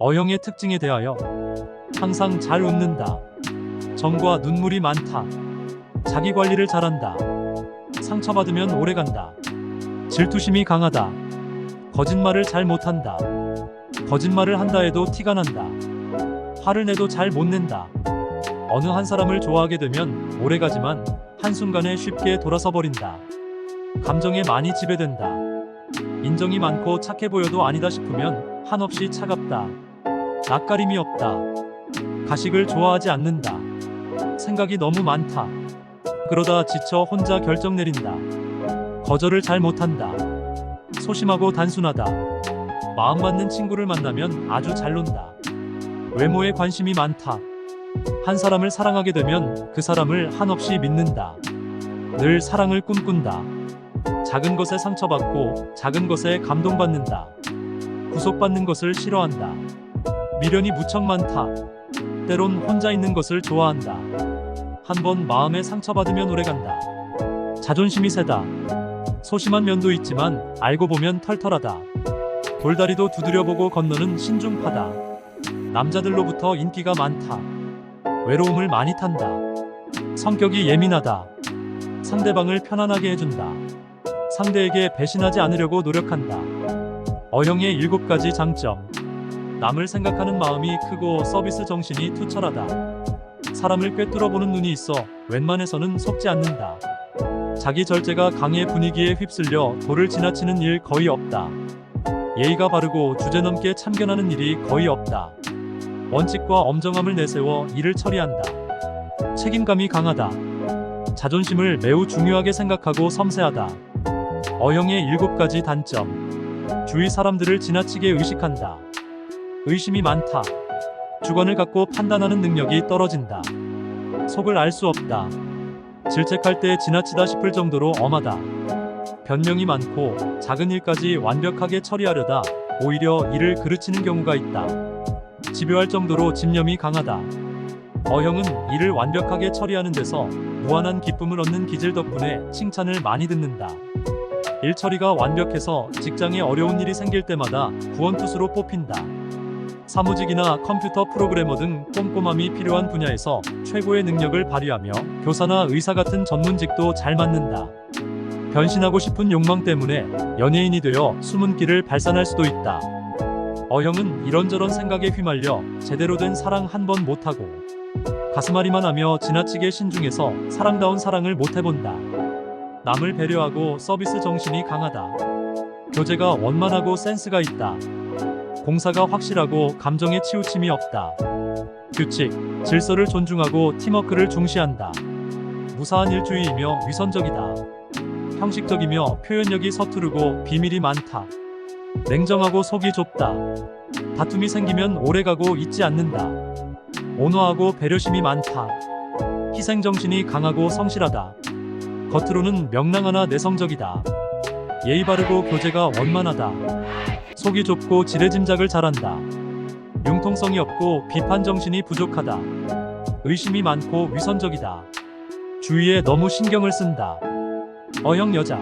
어형의 특징에 대하여 항상 잘 웃는다. 정과 눈물이 많다. 자기 관리를 잘한다. 상처받으면 오래간다. 질투심이 강하다. 거짓말을 잘 못한다. 거짓말을 한다 해도 티가 난다. 화를 내도 잘 못 낸다. 어느 한 사람을 좋아하게 되면 오래가지만 한순간에 쉽게 돌아서 버린다. 감정에 많이 지배된다. 인정이 많고 착해 보여도 아니다 싶으면 한없이 차갑다. 낯가림이 없다. 가식을 좋아하지 않는다. 생각이 너무 많다. 그러다 지쳐 혼자 결정 내린다. 거절을 잘 못한다. 소심하고 단순하다. 마음 맞는 친구를 만나면 아주 잘 논다. 외모에 관심이 많다. 한 사람을 사랑하게 되면 그 사람을 한없이 믿는다. 늘 사랑을 꿈꾼다. 작은 것에 상처받고 작은 것에 감동받는다. 구속받는 것을 싫어한다. 미련이 무척 많다. 때론 혼자 있는 것을 좋아한다. 한번 마음에 상처받으면 오래간다. 자존심이 세다. 소심한 면도 있지만 알고 보면 털털하다. 돌다리도 두드려보고 건너는 신중파다. 남자들로부터 인기가 많다. 외로움을 많이 탄다. 성격이 예민하다. 상대방을 편안하게 해준다. 상대에게 배신하지 않으려고 노력한다. 어형의 7가지 장점. 남을 생각하는 마음이 크고 서비스 정신이 투철하다. 사람을 꿰뚫어보는 눈이 있어 웬만해서는 속지 않는다. 자기 절제가 강해 분위기에 휩쓸려 도를 지나치는 일 거의 없다. 예의가 바르고 주제넘게 참견하는 일이 거의 없다. 원칙과 엄정함을 내세워 일을 처리한다. 책임감이 강하다. 자존심을 매우 중요하게 생각하고 섬세하다. 어형의 7가지 단점. 주위 사람들을 지나치게 의식한다. 의심이 많다. 주관을 갖고 판단하는 능력이 떨어진다. 속을 알 수 없다. 질책할 때 지나치다 싶을 정도로 엄하다. 변명이 많고 작은 일까지 완벽하게 처리하려다 오히려 일을 그르치는 경우가 있다. 집요할 정도로 집념이 강하다. 어형은 일을 완벽하게 처리하는 데서 무한한 기쁨을 얻는 기질 덕분에 칭찬을 많이 듣는다. 일 처리가 완벽해서 직장에 어려운 일이 생길 때마다 구원투수로 뽑힌다. 사무직이나 컴퓨터 프로그래머 등 꼼꼼함이 필요한 분야에서 최고의 능력을 발휘하며 교사나 의사 같은 전문직도 잘 맡는다. 변신하고 싶은 욕망 때문에 연예인이 되어 숨은 끼를 발산할 수도 있다. 어형은 이런저런 생각에 휘말려 제대로 된 사랑 한 번 못하고 가슴앓이만 하며 지나치게 신중해서 사랑다운 사랑을 못해본다. 남을 배려하고 서비스 정신이 강하다. 교제가 원만하고 센스가 있다. 공사가 확실하고 감정에 치우침이 없다. 규칙, 질서를 존중하고 팀워크를 중시한다. 무사한 일주의이며 위선적이다. 형식적이며 표현력이 서투르고 비밀이 많다. 냉정하고 속이 좁다. 다툼이 생기면 오래가고 잊지 않는다. 온화하고 배려심이 많다. 희생정신이 강하고 성실하다. 겉으로는 명랑하나 내성적이다. 예의 바르고 교제가 원만하다. 속이 좁고 지레짐작을 잘한다. 융통성이 없고 비판정신이 부족하다. 의심이 많고 위선적이다. 주위에 너무 신경을 쓴다. 어형 여자.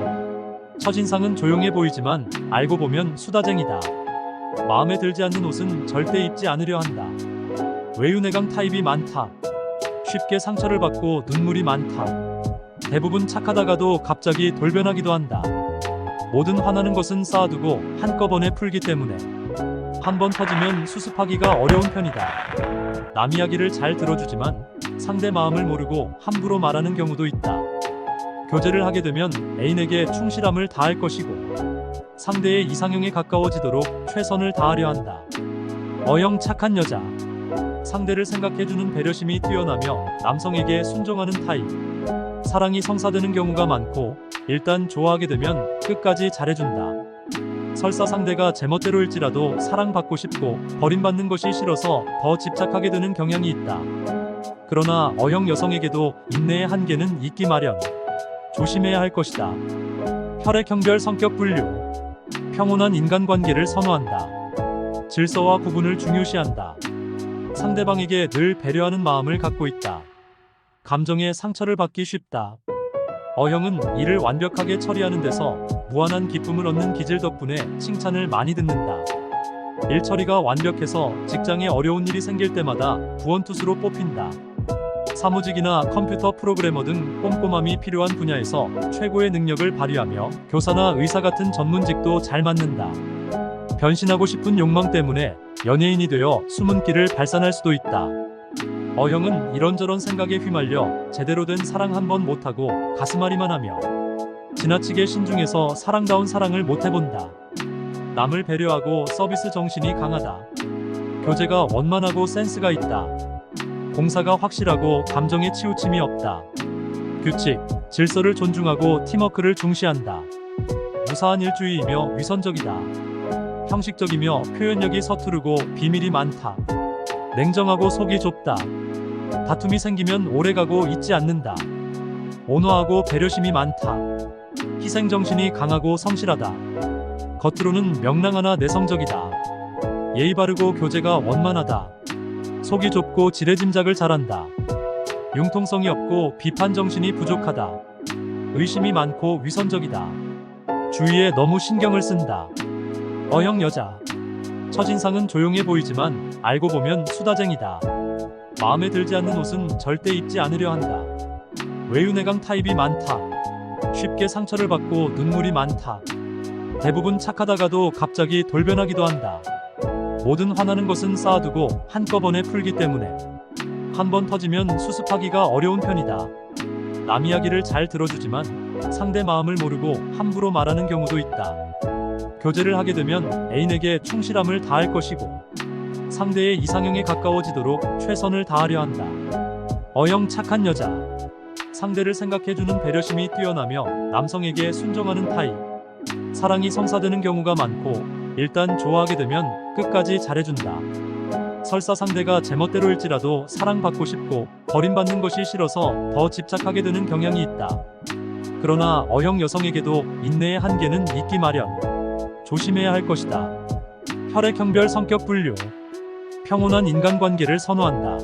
첫인상은 조용해 보이지만 알고 보면 수다쟁이다. 마음에 들지 않는 옷은 절대 입지 않으려 한다. 외유내강 타입이 많다. 쉽게 상처를 받고 눈물이 많다. 대부분 착하다가도 갑자기 돌변하기도 한다. 모든 화나는 것은 쌓아두고 한꺼번에 풀기 때문에 한번 터지면 수습하기가 어려운 편이다. 남 이야기를 잘 들어주지만 상대 마음을 모르고 함부로 말하는 경우도 있다. 교제를 하게 되면 애인에게 충실함을 다할 것이고 상대의 이상형에 가까워지도록 최선을 다하려 한다. 어형 착한 여자. 상대를 생각해주는 배려심이 뛰어나며 남성에게 순종하는 타입. 사랑이 성사되는 경우가 많고 일단 좋아하게 되면 끝까지 잘해준다. 설사 상대가 제멋대로일지라도 사랑받고 싶고 버림받는 것이 싫어서 더 집착하게 되는 경향이 있다. 그러나 어형 여성에게도 인내의 한계는 있기 마련. 조심해야 할 것이다. 혈액형별 성격 분류. 평온한 인간관계를 선호한다. 질서와 구분을 중요시한다. 상대방에게 늘 배려하는 마음을 갖고 있다. 감정에 상처를 받기 쉽다. 어형은 일을 완벽하게 처리하는 데서 무한한 기쁨을 얻는 기질 덕분에 칭찬을 많이 듣는다. 일 처리가 완벽해서 직장에 어려운 일이 생길 때마다 구원투수로 뽑힌다. 사무직이나 컴퓨터 프로그래머 등 꼼꼼함이 필요한 분야에서 최고의 능력을 발휘하며 교사나 의사 같은 전문직도 잘 맡는다. 변신하고 싶은 욕망 때문에 연예인이 되어 숨은 끼를 발산할 수도 있다. 어형은 이런저런 생각에 휘말려 제대로 된 사랑 한 번 못하고 가슴앓이만 하며 지나치게 신중해서 사랑다운 사랑을 못해본다. 남을 배려하고 서비스 정신이 강하다. 교제가 원만하고 센스가 있다. 공사가 확실하고 감정에 치우침이 없다. 규칙, 질서를 존중하고 팀워크를 중시한다. 무사한 일주의이며 위선적이다. 형식적이며 표현력이 서투르고 비밀이 많다. 냉정하고 속이 좁다. 다툼이 생기면 오래가고 잊지 않는다. 온화하고 배려심이 많다. 희생정신이 강하고 성실하다. 겉으로는 명랑하나 내성적이다. 예의 바르고 교제가 원만하다. 속이 좁고 지레짐작을 잘한다. 융통성이 없고 비판정신이 부족하다. 의심이 많고 위선적이다. 주위에 너무 신경을 쓴다. 어형 여자. 첫인상은 조용해 보이지만 알고 보면 수다쟁이다. 마음에 들지 않는 옷은 절대 입지 않으려 한다. 외유내강 타입이 많다. 쉽게 상처를 받고 눈물이 많다. 대부분 착하다가도 갑자기 돌변하기도 한다. 모든 화나는 것은 쌓아두고 한꺼번에 풀기 때문에 한번 터지면 수습하기가 어려운 편이다. 남 이야기를 잘 들어주지만 상대 마음을 모르고 함부로 말하는 경우도 있다. 교제를 하게 되면 애인에게 충실함을 다할 것이고 상대의 이상형에 가까워지도록 최선을 다하려 한다. 어형 착한 여자. 상대를 생각해주는 배려심이 뛰어나며 남성에게 순종하는 타입. 사랑이 성사되는 경우가 많고 일단 좋아하게 되면 끝까지 잘해준다. 설사 상대가 제멋대로일지라도 사랑받고 싶고 버림받는 것이 싫어서 더 집착하게 되는 경향이 있다. 그러나 어형 여성에게도 인내의 한계는 있기 마련. 조심해야 할 것이다. 혈액형별 성격 분류. 평온한 인간관계를 선호한다.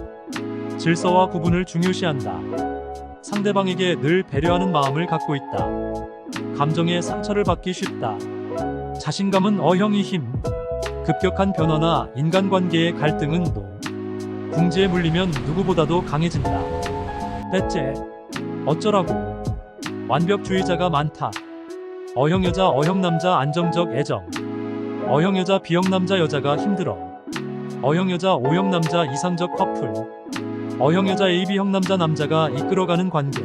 질서와 구분을 중요시한다. 상대방에게 늘 배려하는 마음을 갖고 있다. 감정에 상처를 받기 쉽다. 자신감은 어형이 힘. 급격한 변화나 인간관계의 갈등은 노. 궁지에 물리면 누구보다도 강해진다. 배째. 어쩌라고. 완벽주의자가 많다. 어형 여자 어형 남자 안정적 애정. 어형 여자 B형 남자 여자가 힘들어. 어형 여자 O형 남자 이상적 커플. 어형 여자 AB형 남자 남자가 이끌어가는 관계.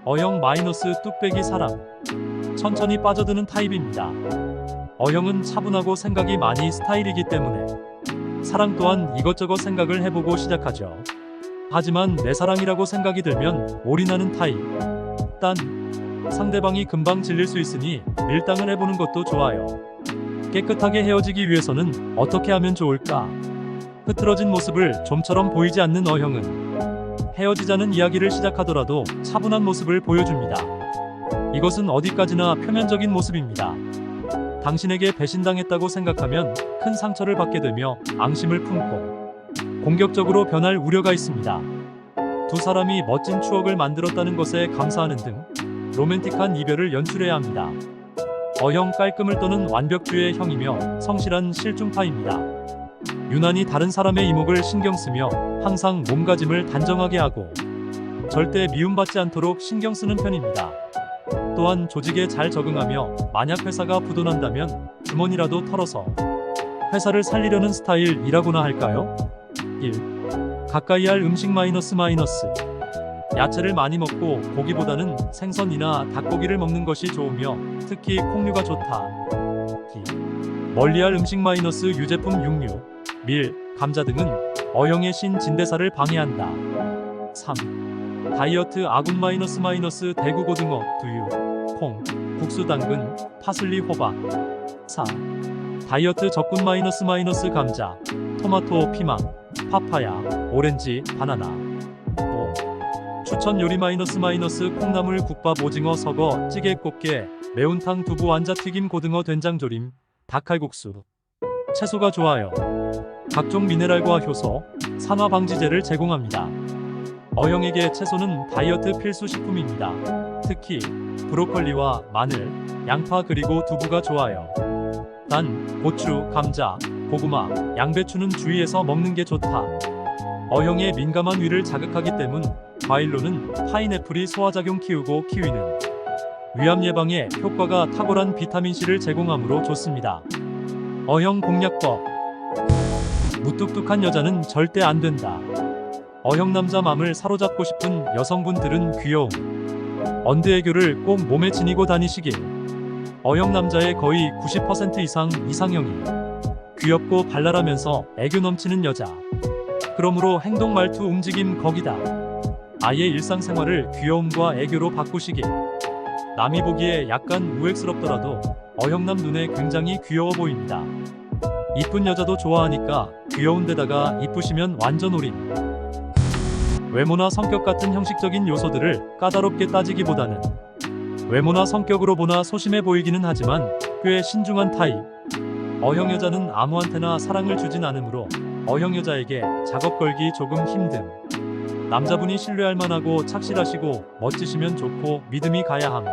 어형 마이너스 뚝배기 사람. 천천히 빠져드는 타입입니다. 어형은 차분하고 생각이 많이 스타일이기 때문에 사랑 또한 이것저것 생각을 해보고 시작하죠. 하지만 내 사랑이라고 생각이 들면 올인하는 타입. 딴 상대방이 금방 질릴 수 있으니 밀당을 해보는 것도 좋아요. 깨끗하게 헤어지기 위해서는 어떻게 하면 좋을까? 흐트러진 모습을 좀처럼 보이지 않는 어형은 헤어지자는 이야기를 시작하더라도 차분한 모습을 보여줍니다. 이것은 어디까지나 표면적인 모습입니다. 당신에게 배신당했다고 생각하면 큰 상처를 받게 되며 앙심을 품고 공격적으로 변할 우려가 있습니다. 두 사람이 멋진 추억을 만들었다는 것에 감사하는 등 로맨틱한 이별을 연출해야 합니다. 어형 깔끔을 떠는 완벽주의 형이며 성실한 실중파입니다. 유난히 다른 사람의 이목을 신경 쓰며 항상 몸가짐을 단정하게 하고 절대 미움받지 않도록 신경 쓰는 편입니다. 또한 조직에 잘 적응하며 만약 회사가 부도난다면 주머니라도 털어서 회사를 살리려는 스타일이라고나 할까요? 1. 가까이 할 음식 마이너스. 야채를 많이 먹고 고기보다는 생선이나 닭고기를 먹는 것이 좋으며 특히 콩류가 좋다. 2. 멀리할 음식 마이너스. 유제품 육류, 밀, 감자 등은 어형의 신진대사를 방해한다. 3. 다이어트 아군 마이너스. 대구 고등어, 두유, 콩, 국수 당근, 파슬리 호박. 4. 다이어트 적군 마이너스. 감자, 토마토, 피망, 파파야, 오렌지, 바나나. 5. 추천 요리 마이너스. 콩나물, 국밥, 오징어, 서거, 찌개, 꽃게, 매운탕, 두부, 완자튀김, 고등어, 된장조림, 닭칼국수. 채소가 좋아요. 각종 미네랄과 효소, 산화방지제를 제공합니다. 어형에게 채소는 다이어트 필수 식품입니다. 특히 브로콜리와 마늘, 양파 그리고 두부가 좋아요. 단, 고추, 감자, 고구마, 양배추는 주위에서 먹는 게 좋다. 어형의 민감한 위를 자극하기 때문 과일로는 파인애플이 소화작용 키우고 키위는 위암 예방에 효과가 탁월한 비타민C를 제공하므로 좋습니다. 어형 공략법. 무뚝뚝한 여자는 절대 안 된다. 어형 남자 맘을 사로잡고 싶은 여성분들은 귀여움, 언드 애교를 꼭 몸에 지니고 다니시길. 어형 남자의 거의 90% 이상 이상형이 귀엽고 발랄하면서 애교 넘치는 여자. 그러므로 행동 말투 움직임 거기다 아예 일상생활을 귀여움과 애교로 바꾸시길. 남이 보기에 약간 우엑스럽더라도 어형남 눈에 굉장히 귀여워 보입니다. 이쁜 여자도 좋아하니까 귀여운 데다가 이쁘시면 완전 올인. 외모나 성격 같은 형식적인 요소들을 까다롭게 따지기보다는 외모나 성격으로 보나 소심해 보이기는 하지만 꽤 신중한 타입. 어형 여자는 아무한테나 사랑을 주진 않으므로 어형 여자에게 작업 걸기 조금 힘듦. 남자분이 신뢰할 만하고 착실하시고 멋지시면 좋고 믿음이 가야 함.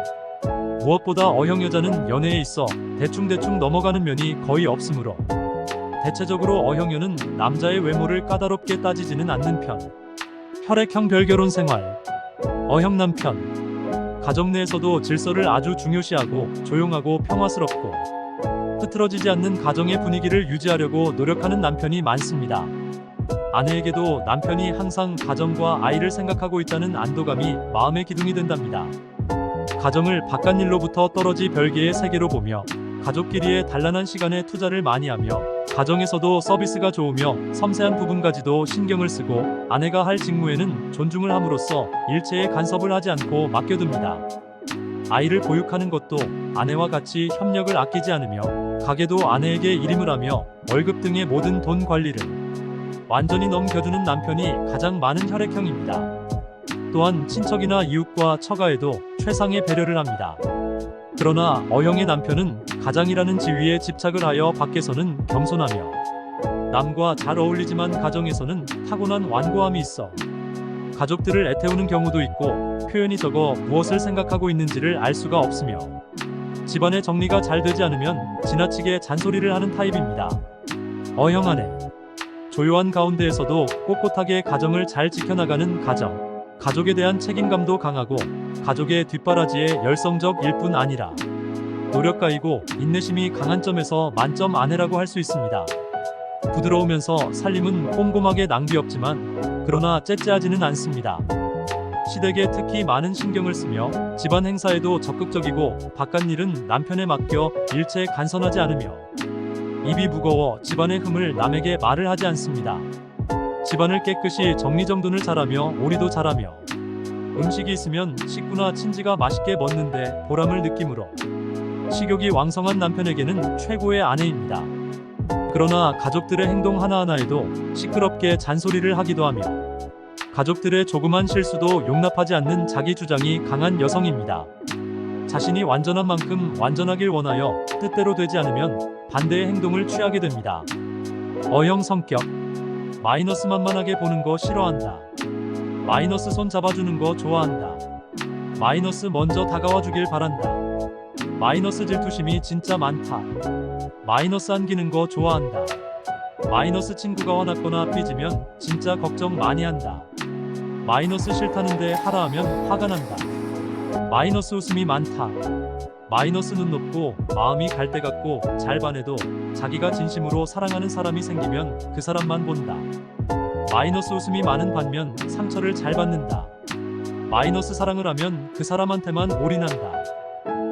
무엇보다 어형 여자는 연애에 있어 대충대충 넘어가는 면이 거의 없으므로 대체적으로 어형녀는 남자의 외모를 까다롭게 따지지는 않는 편. 혈액형 별결혼 생활. 어형 남편. 가정 내에서도 질서를 아주 중요시하고 조용하고 평화스럽고 흐트러지지 않는 가정의 분위기를 유지하려고 노력하는 남편이 많습니다. 아내에게도 남편이 항상 가정과 아이를 생각하고 있다는 안도감이 마음의 기둥이 된답니다. 가정을 바깥일로부터 떨어지 별개의 세계로 보며 가족끼리의 단란한 시간에 투자를 많이 하며 가정에서도 서비스가 좋으며 섬세한 부분까지도 신경을 쓰고 아내가 할 직무에는 존중을 함으로써 일체의 간섭을 하지 않고 맡겨둡니다. 아이를 보육하는 것도 아내와 같이 협력을 아끼지 않으며 가게도 아내에게 일임을 하며 월급 등의 모든 돈 관리를 완전히 넘겨주는 남편이 가장 많은 혈액형입니다. 또한 친척이나 이웃과 처가에도 최상의 배려를 합니다. 그러나 어형의 남편은 가장이라는 지위에 집착을 하여 밖에서는 겸손하며 남과 잘 어울리지만 가정에서는 타고난 완고함이 있어 가족들을 애태우는 경우도 있고 표현이 적어 무엇을 생각하고 있는지를 알 수가 없으며 집안의 정리가 잘 되지 않으면 지나치게 잔소리를 하는 타입입니다. 어형 아내. 조용한 가운데에서도 꼿꼿하게 가정을 잘 지켜나가는 가족에 대한 책임감도 강하고 가족의 뒷바라지에 열성적일 뿐 아니라 노력가이고 인내심이 강한 점에서 만점 아내라고 할 수 있습니다. 부드러우면서 살림은 꼼꼼하게 낭비 없지만 그러나 째째하지는 않습니다. 시댁에 특히 많은 신경을 쓰며 집안 행사에도 적극적이고 바깥일은 남편에 맡겨 일체 간선하지 않으며 입이 무거워 집안의 흠을 남에게 말을 하지 않습니다. 집안을 깨끗이 정리정돈을 잘하며 오리도 잘하며 음식이 있으면 식구나 친지가 맛있게 먹는데 보람을 느끼므로 식욕이 왕성한 남편에게는 최고의 아내입니다. 그러나 가족들의 행동 하나하나에도 시끄럽게 잔소리를 하기도 하며 가족들의 조그만 실수도 용납하지 않는 자기 주장이 강한 여성입니다. 자신이 완전한 만큼 완전하길 원하여 뜻대로 되지 않으면 반대의 행동을 취하게 됩니다. 어형 성격. 마이너스 만만하게 보는 거 싫어한다. 마이너스 손 잡아주는 거 좋아한다. 마이너스 먼저 다가와 주길 바란다. 마이너스 질투심이 진짜 많다. 마이너스 안기는 거 좋아한다. 마이너스 친구가 화났거나 삐지면 진짜 걱정 많이 한다. 마이너스 싫다는데 하라 하면 화가 난다. 마이너스 웃음이 많다. 마이너스 눈 높고 마음이 갈대 같고 잘 반해도 자기가 진심으로 사랑하는 사람이 생기면 그 사람만 본다. 마이너스 웃음이 많은 반면 상처를 잘 받는다. 마이너스 사랑을 하면 그 사람한테만 올인한다.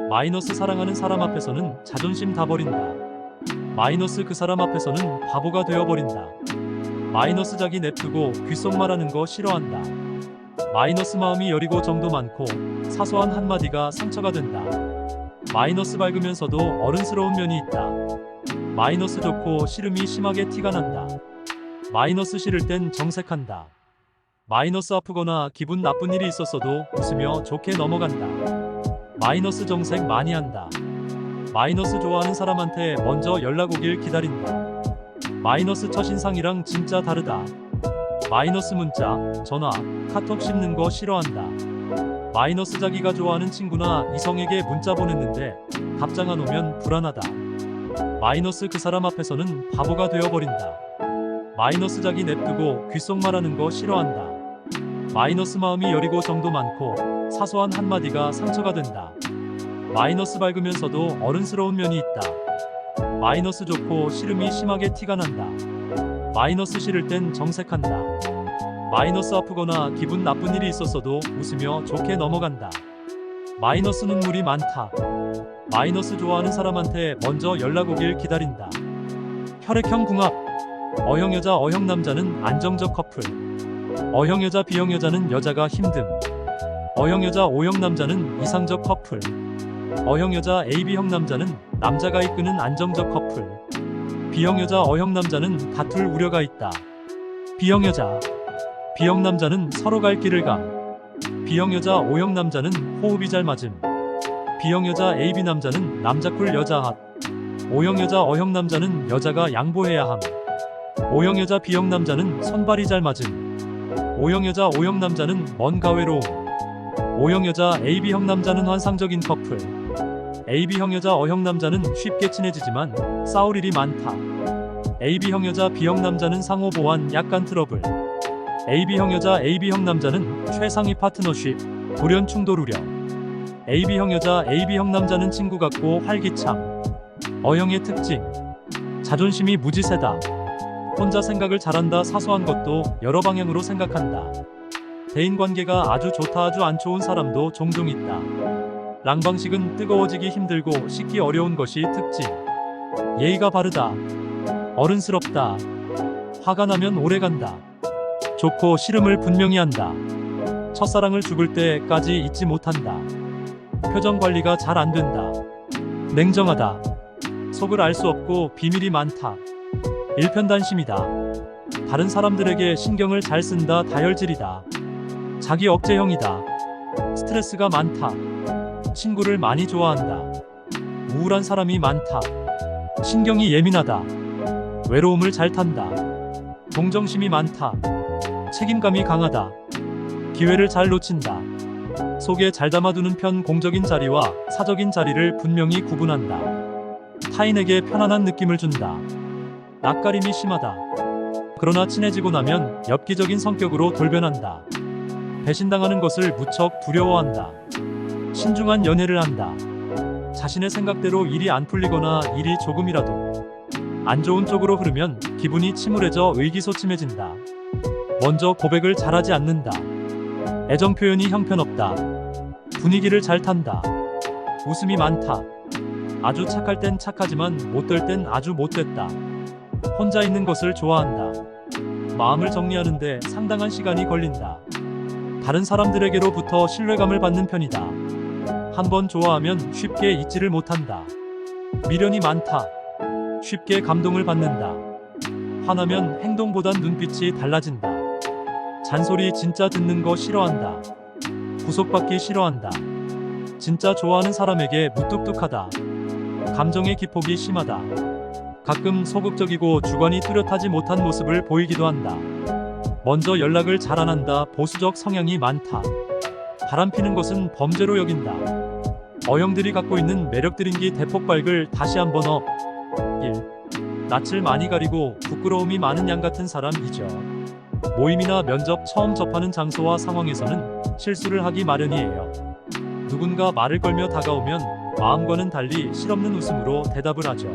마이너스 사랑하는 사람 앞에서는 자존심 다 버린다. 마이너스 그 사람 앞에서는 바보가 되어버린다. 마이너스 자기 냅두고 귓속말하는 거 싫어한다. 마이너스 마음이 여리고 정도 많고 사소한 한마디가 상처가 된다. 마이너스 밝으면서도 어른스러운 면이 있다. 마이너스 좋고 싫음이 심하게 티가 난다. 마이너스 싫을 땐 정색한다. 마이너스 아프거나 기분 나쁜 일이 있었어도 웃으며 좋게 넘어간다. 마이너스 정색 많이 한다. 마이너스 좋아하는 사람한테 먼저 연락 오길 기다린다. 마이너스 첫인상이랑 진짜 다르다. 마이너스 문자, 전화, 카톡 씹는 거 싫어한다. 마이너스 자기가 좋아하는 친구나 이성에게 문자 보냈는데 답장 안 오면 불안하다. 마이너스 그 사람 앞에서는 바보가 되어버린다. 마이너스 자기 냅두고 귓속말하는 거 싫어한다. 마이너스 마음이 여리고 정도 많고 사소한 한마디가 상처가 된다. 마이너스 밝으면서도 어른스러운 면이 있다. 마이너스 좋고 싫음이 심하게 티가 난다. 마이너스 싫을 땐 정색한다. 마이너스 아프거나 기분 나쁜 일이 있었어도 웃으며 좋게 넘어간다. 마이너스 눈물이 많다. 마이너스 좋아하는 사람한테 먼저 연락 오길 기다린다. 혈액형 궁합. O형 여자 O형 남자는 안정적 커플. O형 여자 B형 여자는 여자가 힘듦. O형 여자 O형 남자는 이상적 커플. O형 여자 AB형 남자는 남자가 이끄는 안정적 커플. B형 여자 O형 남자는 다툴 우려가 있다. B형 여자 B형 남자는 서로 갈 길을 감. B형 여자 O형 남자는 호흡이 잘 맞음. B형 여자 AB 남자는 남자꿀 여자 핫. O형 여자 O형 남자는 여자가 양보해야 함. O형 여자 B형 남자는 손발이 잘 맞음. O형 여자 O형 남자는 뭔가 외로움. O형 여자 AB형 남자는 환상적인 커플. AB형 여자 O형 남자는 쉽게 친해지지만 싸울 일이 많다. AB형 여자 B형 남자는 상호 보완 약간 트러블. AB형 여자 AB형 남자는 최상위 파트너십, 돌연 충돌 우려. AB형 여자 AB형 남자는 친구 같고 활기참. O형의 특징. 자존심이 무지 세다. 혼자 생각을 잘한다. 사소한 것도 여러 방향으로 생각한다. 대인관계가 아주 좋다. 아주 안 좋은 사람도 종종 있다. 랑방식은 뜨거워지기 힘들고 식기 어려운 것이 특징. 예의가 바르다. 어른스럽다. 화가 나면 오래간다. 좋고 싫음을 분명히 한다. 첫사랑을 죽을 때까지 잊지 못한다. 표정 관리가 잘 안 된다. 냉정하다. 속을 알 수 없고 비밀이 많다. 일편단심이다. 다른 사람들에게 신경을 잘 쓴다. 다혈질이다. 자기 억제형이다. 스트레스가 많다. 친구를 많이 좋아한다. 우울한 사람이 많다. 신경이 예민하다. 외로움을 잘 탄다. 동정심이 많다. 책임감이 강하다. 기회를 잘 놓친다. 속에 잘 담아두는 편. 공적인 자리와 사적인 자리를 분명히 구분한다. 타인에게 편안한 느낌을 준다. 낯가림이 심하다. 그러나 친해지고 나면 엽기적인 성격으로 돌변한다. 배신당하는 것을 무척 두려워한다. 신중한 연애를 한다. 자신의 생각대로 일이 안 풀리거나 일이 조금이라도 안 좋은 쪽으로 흐르면 기분이 침울해져 의기소침해진다. 먼저 고백을 잘하지 않는다. 애정 표현이 형편없다. 분위기를 잘 탄다. 웃음이 많다. 아주 착할 땐 착하지만 못될 땐 아주 못됐다. 혼자 있는 것을 좋아한다. 마음을 정리하는데 상당한 시간이 걸린다. 다른 사람들에게로부터 신뢰감을 받는 편이다. 한번 좋아하면 쉽게 잊지를 못한다. 미련이 많다. 쉽게 감동을 받는다. 화나면 행동보단 눈빛이 달라진다. 잔소리 진짜 듣는 거 싫어한다. 구속받기 싫어한다. 진짜 좋아하는 사람에게 무뚝뚝하다. 감정의 기폭이 심하다. 가끔 소극적이고 주관이 뚜렷하지 못한 모습을 보이기도 한다. 먼저 연락을 잘 안 한다. 보수적 성향이 많다. 바람피는 것은 범죄로 여긴다. O형들이 갖고 있는 매력들인기 대폭 발글. 다시 한번 1. 낯을 많이 가리고 부끄러움이 많은 양 같은 사람이죠. 모임이나 면접 처음 접하는 장소와 상황에서는 실수를 하기 마련이에요. 누군가 말을 걸며 다가오면 마음과는 달리 실없는 웃음으로 대답을 하죠.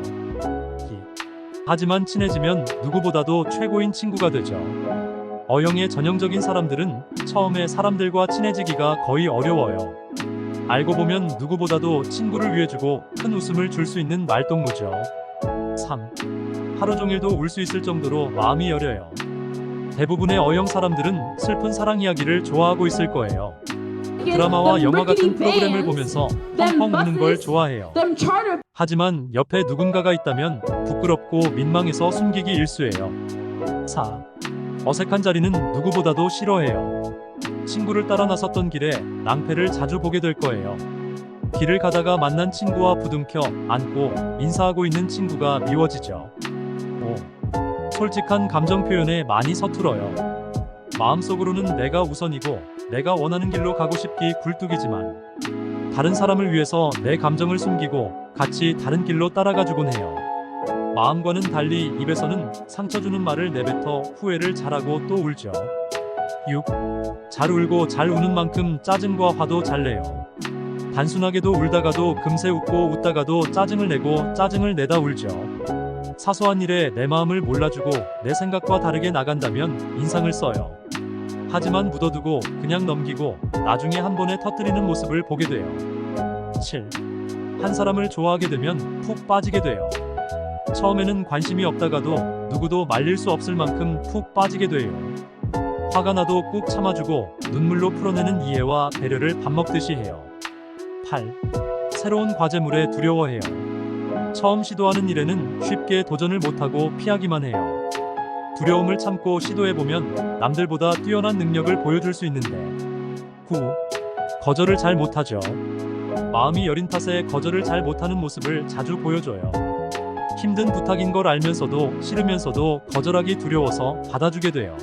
하지만 친해지면 누구보다도 최고인 친구가 되죠. O형의 전형적인 사람들은 처음에 사람들과 친해지기가 거의 어려워요. 알고 보면 누구보다도 친구를 위해주고 큰 웃음을 줄 수 있는 말동무죠. 3. 하루 종일도 울 수 있을 정도로 마음이 여려요. 대부분의 O형 사람들은 슬픈 사랑 이야기를 좋아하고 있을 거예요. 드라마와 영화 같은 프로그램을 보면서 펑펑 우는 걸 좋아해요. 하지만 옆에 누군가가 있다면 부끄럽고 민망해서 숨기기 일쑤예요. 4. 어색한 자리는 누구보다도 싫어해요. 친구를 따라 나섰던 길에 낭패를 자주 보게 될 거예요. 길을 가다가 만난 친구와 부둥켜 안고 인사하고 있는 친구가 미워지죠. 5. 솔직한 감정 표현에 많이 서툴어요. 마음속으로는 내가 우선이고 내가 원하는 길로 가고 싶기 굴뚝이지만 다른 사람을 위해서 내 감정을 숨기고 같이 다른 길로 따라가주곤 해요. 마음과는 달리 입에서는 상처 주는 말을 내뱉어 후회를 잘하고 또 울죠. 6. 잘 울고 잘 우는 만큼 짜증과 화도 잘 내요. 단순하게도 울다가도 금세 웃고 웃다가도 짜증을 내고 짜증을 내다 울죠. 사소한 일에 내 마음을 몰라주고 내 생각과 다르게 나간다면 인상을 써요. 하지만 묻어두고 그냥 넘기고 나중에 한 번에 터뜨리는 모습을 보게 돼요. 7. 한 사람을 좋아하게 되면 푹 빠지게 돼요. 처음에는 관심이 없다가도 누구도 말릴 수 없을 만큼 푹 빠지게 돼요. 화가 나도 꾹 참아주고 눈물로 풀어내는 이해와 배려를 밥 먹듯이 해요. 8. 새로운 과제물에 두려워해요. 처음 시도하는 일에는 쉽게 도전을 못하고 피하기만 해요. 두려움을 참고 시도해보면 남들보다 뛰어난 능력을 보여줄 수 있는데. 9. 거절을 잘 못하죠. 마음이 여린 탓에 거절을 잘 못하는 모습을 자주 보여줘요. 힘든 부탁인 걸 알면서도 싫으면서도 거절하기 두려워서 받아주게 돼요.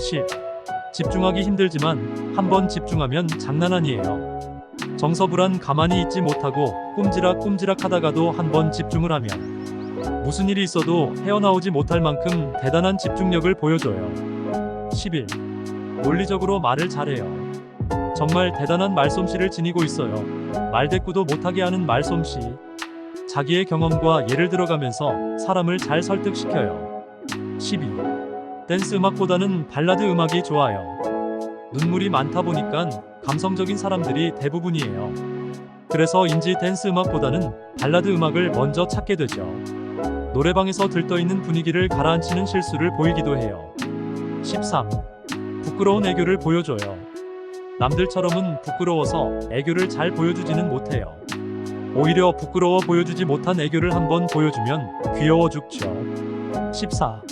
10. 집중하기 힘들지만 한번 집중하면 장난 아니에요. 정서불안 가만히 있지 못하고 꼼지락 하다가도 한번 집중을 하면 무슨 일이 있어도 헤어나오지 못할 만큼 대단한 집중력을 보여줘요. 11. 논리적으로 말을 잘해요. 정말 대단한 말솜씨를 지니고 있어요. 말대꾸도 못하게 하는 말솜씨. 자기의 경험과 예를 들어가면서 사람을 잘 설득시켜요. 12. 댄스 음악보다는 발라드 음악이 좋아요. 눈물이 많다 보니까 감성적인 사람들이 대부분이에요. 그래서인지 댄스 음악보다는 발라드 음악을 먼저 찾게 되죠. 노래방에서 들떠있는 분위기를 가라앉히는 실수를 보이기도 해요. 13. 부끄러운 애교를 보여줘요. 남들처럼은 부끄러워서 애교를 잘 보여주지는 못해요. 오히려 부끄러워 보여주지 못한 애교를 한번 보여주면 귀여워 죽죠. 14.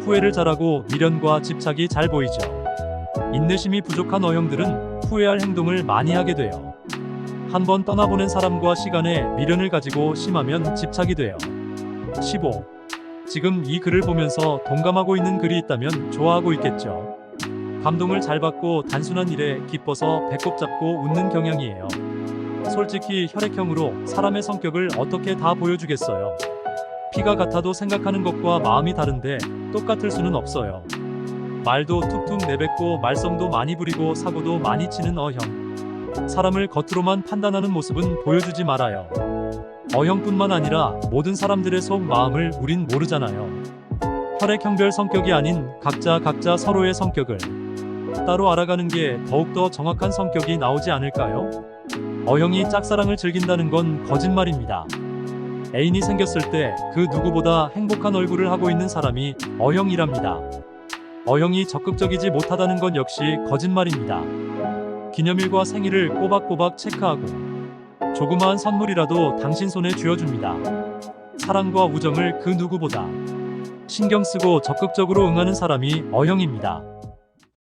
후회를 잘하고 미련과 집착이 잘 보이죠. 인내심이 부족한 어형들은 후회할 행동을 많이 하게 돼요. 한번 떠나보낸 사람과 시간에 미련을 가지고 심하면 집착이 돼요. 15. 지금 이 글을 보면서 동감하고 있는 글이 있다면 좋아하고 있겠죠. 감동을 잘 받고 단순한 일에 기뻐서 배꼽 잡고 웃는 경향이에요. 솔직히 혈액형으로 사람의 성격을 어떻게 다 보여주겠어요. 피가 같아도 생각하는 것과 마음이 다른데 똑같을 수는 없어요. 말도 툭툭 내뱉고 말썽도 많이 부리고 사고도 많이 치는 어형. 사람을 겉으로만 판단하는 모습은 보여주지 말아요. 어형뿐만 아니라 모든 사람들의 속 마음을 우린 모르잖아요. 혈액형별 성격이 아닌 각자 서로의 성격을 따로 알아가는 게 더욱더 정확한 성격이 나오지 않을까요? 어형이 짝사랑을 즐긴다는 건 거짓말입니다. 애인이 생겼을 때 그 누구보다 행복한 얼굴을 하고 있는 사람이 어형이랍니다. 어형이 적극적이지 못하다는 건 역시 거짓말입니다. 기념일과 생일을 꼬박꼬박 체크하고 조그마한 선물이라도 당신 손에 쥐어줍니다. 사랑과 우정을 그 누구보다 신경 쓰고 적극적으로 응하는 사람이 어형입니다.